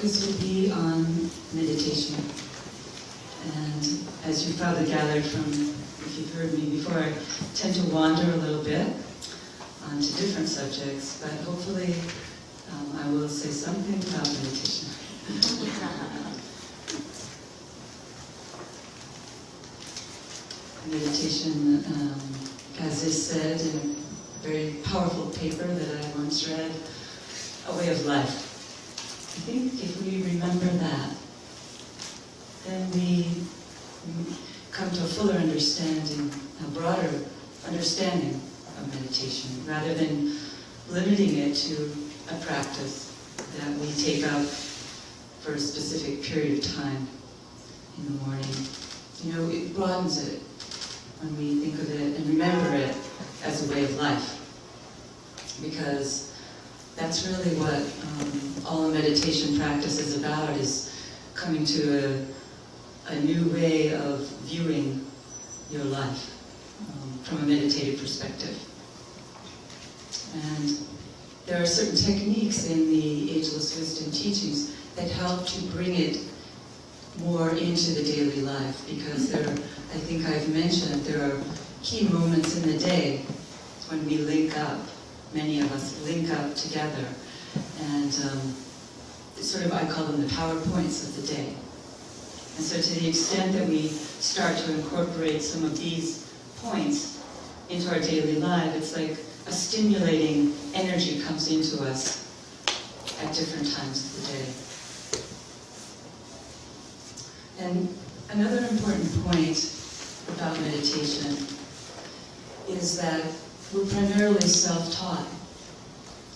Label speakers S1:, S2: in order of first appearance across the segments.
S1: focus will be on meditation. And as you probably gathered from, if you've heard me before, I tend to wander a little bit onto different subjects, but hopefully I will say something about meditation. Meditation, as is said in a very powerful paper that I once read, a way of life. I think if we remember that, then we come to a fuller understanding, a broader understanding of meditation, rather than limiting it to a practice that we take up for a specific period of time in the morning. You know, it broadens it when we think of it and remember it as a way of life, because that's really what all a meditation practice is about, is coming to a new way of viewing your life from a meditative perspective. And there are certain techniques in the Ageless Wisdom teachings that help to bring it more into the daily life, because there are, I think I've mentioned, there are key moments in the day when we link up, many of us link up together, and sort of, I call them the power points of the day. And so to the extent that we start to incorporate some of these points into our daily life, it's like a stimulating energy comes into us at different times of the day. And another important point about meditation is that we're primarily self-taught.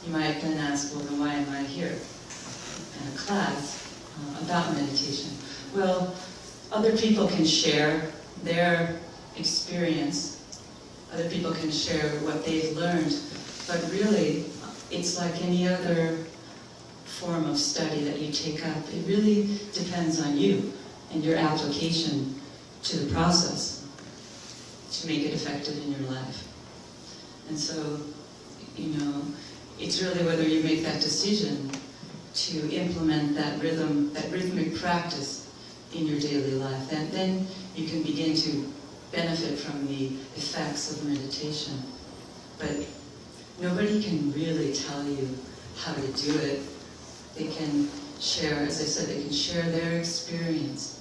S1: You might then ask, well, then why am I here in a class about meditation? Well, other people can share their experience. Other people can share what they've learned. But really, it's like any other form of study that you take up. It really depends on you and your application to the process to make it effective in your life. And so, you know, it's really whether you make that decision to implement that rhythm, that rhythmic practice in your daily life. And then you can begin to benefit from the effects of meditation. But nobody can really tell you how to do it. They can share, as I said, they can share their experience.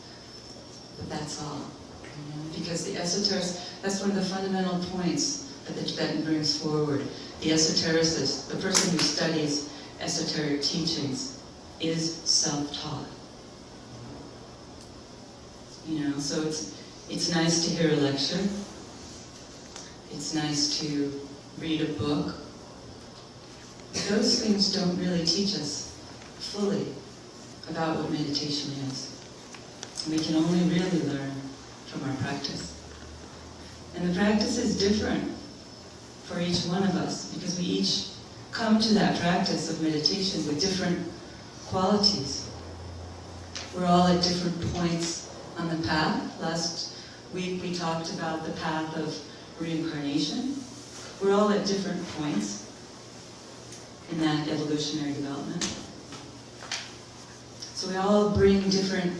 S1: But that's all. You know? Because the esoterics, that's one of the fundamental points that the Tibetan brings forward. The esotericist, the person who studies esoteric teachings, is self-taught. You know, so it's nice to hear a lecture. It's nice to read a book. But those things don't really teach us fully about what meditation is. We can only really learn from our practice. And the practice is different for each one of us, because we each come to that practice of meditation with different qualities. We're all at different points on the path. Last week we talked about the path of reincarnation. We're all at different points in that evolutionary development. So we all bring different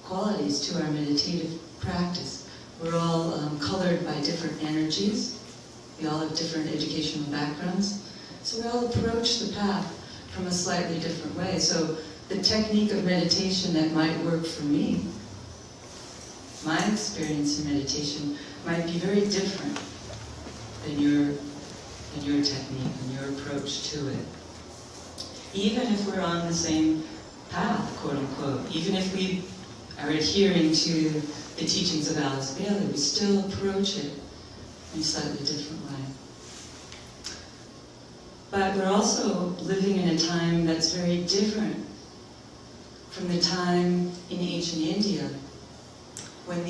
S1: qualities to our meditative practice. We're all colored by different energies. We all have different educational backgrounds. So we all approach the path from a slightly different way. So the technique of meditation that might work for me, my experience in meditation, might be very different than your technique and your approach to it. Even if we're on the same path, quote unquote, even if we are adhering to the teachings of Alice Bailey, we still approach it in a slightly different way. But we're also living in a time that's very different from the time in ancient India when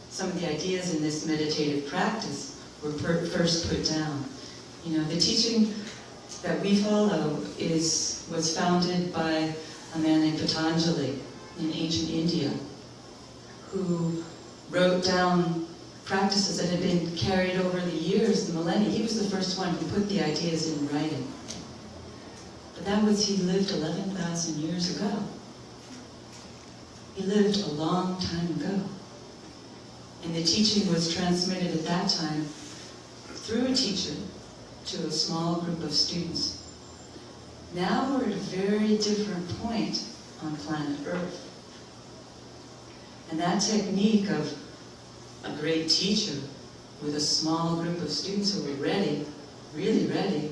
S1: some of the ideas in this meditative practice were first put down. You know, the teaching that we follow was founded by a man named Patanjali in ancient India, who wrote down practices that had been carried over the years, the millennia. He was the first one who put the ideas in writing. But he lived 11,000 years ago. He lived a long time ago. And the teaching was transmitted at that time through a teacher to a small group of students. Now we're at a very different point on planet Earth. And that technique of a great teacher with a small group of students who were ready, really ready,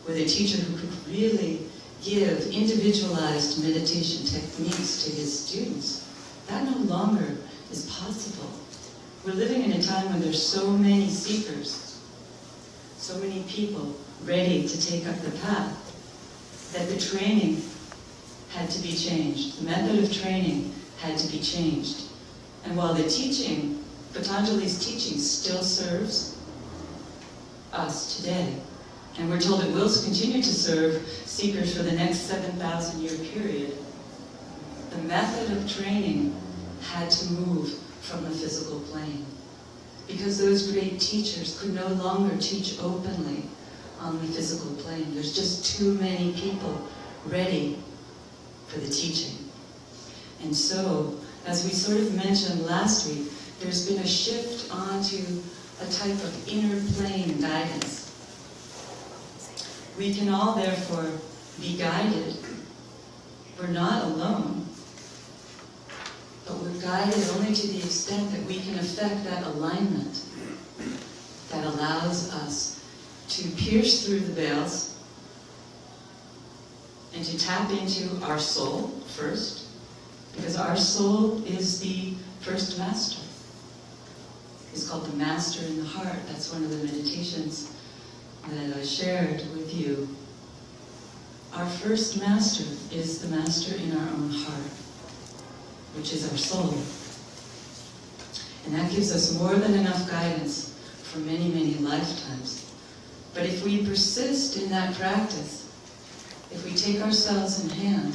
S1: with a teacher who could really give individualized meditation techniques to his students, that no longer is possible. We're living in a time when there's so many seekers, so many people ready to take up the path, that the training had to be changed. The method of training had to be changed. And while the teaching, Patanjali's teaching, still serves us today, and we're told it will continue to serve seekers for the next 7,000-year period, the method of training had to move from the physical plane, because those great teachers could no longer teach openly on the physical plane. There's just too many people ready for the teaching. And so, as we sort of mentioned last week, there's been a shift onto a type of inner plane guidance. We can all, therefore, be guided. We're not alone, but we're guided only to the extent that we can affect that alignment that allows us to pierce through the veils and to tap into our soul first, because our soul is the first master. It's called the Master in the Heart. That's one of the meditations that I shared with you. Our first master is the master in our own heart, which is our soul. And that gives us more than enough guidance for many, many lifetimes. But if we persist in that practice, if we take ourselves in hand,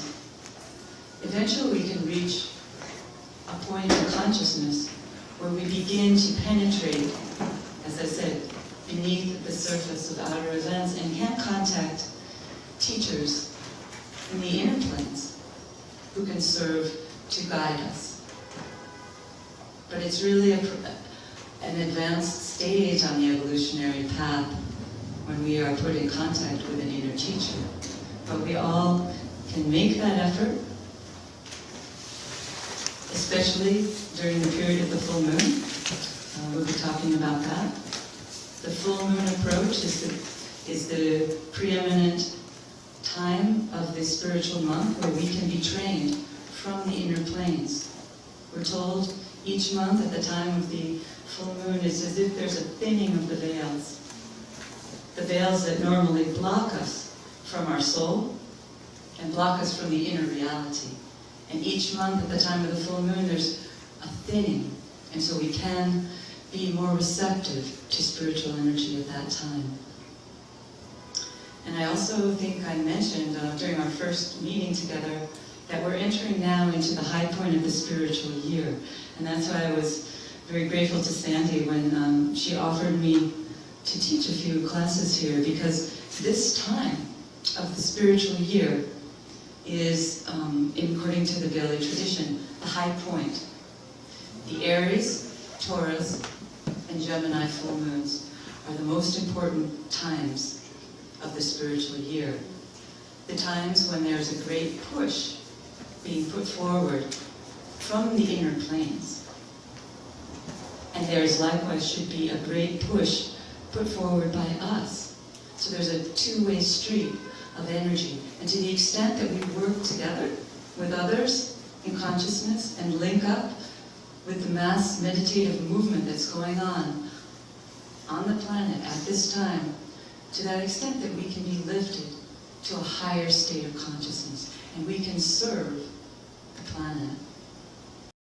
S1: eventually we can reach a point of consciousness where we begin to penetrate, as I said, beneath the surface of outer events and can contact teachers in the inner planes who can serve to guide us. But it's really an advanced stage on the evolutionary path when we are put in contact with an inner teacher. But we all can make that effort, especially during the period of the full moon. We'll be talking about that. The full moon approach is the preeminent time of the spiritual month where we can be trained from the inner planes. We're told each month at the time of the full moon is as if there's a thinning of the veils. The veils that normally block us from our soul and block us from the inner reality. And each month at the time of the full moon there's a thinning, and so we can be more receptive to spiritual energy at that time. And I also think I mentioned during our first meeting together that we're entering now into the high point of the spiritual year. And that's why I was very grateful to Sandy when she offered me to teach a few classes here, because this time of the spiritual year is, according to the Bailey tradition, the high point. The Aries, Taurus, and Gemini full moons are the most important times of the spiritual year. The times when there's a great push being put forward from the inner planes. And there's likewise should be a great push put forward by us. So there's a two-way street of energy. And to the extent that we work together with others in consciousness and link up with the mass meditative movement that's going on the planet at this time, to that extent that we can be lifted to a higher state of consciousness and we can serve the planet.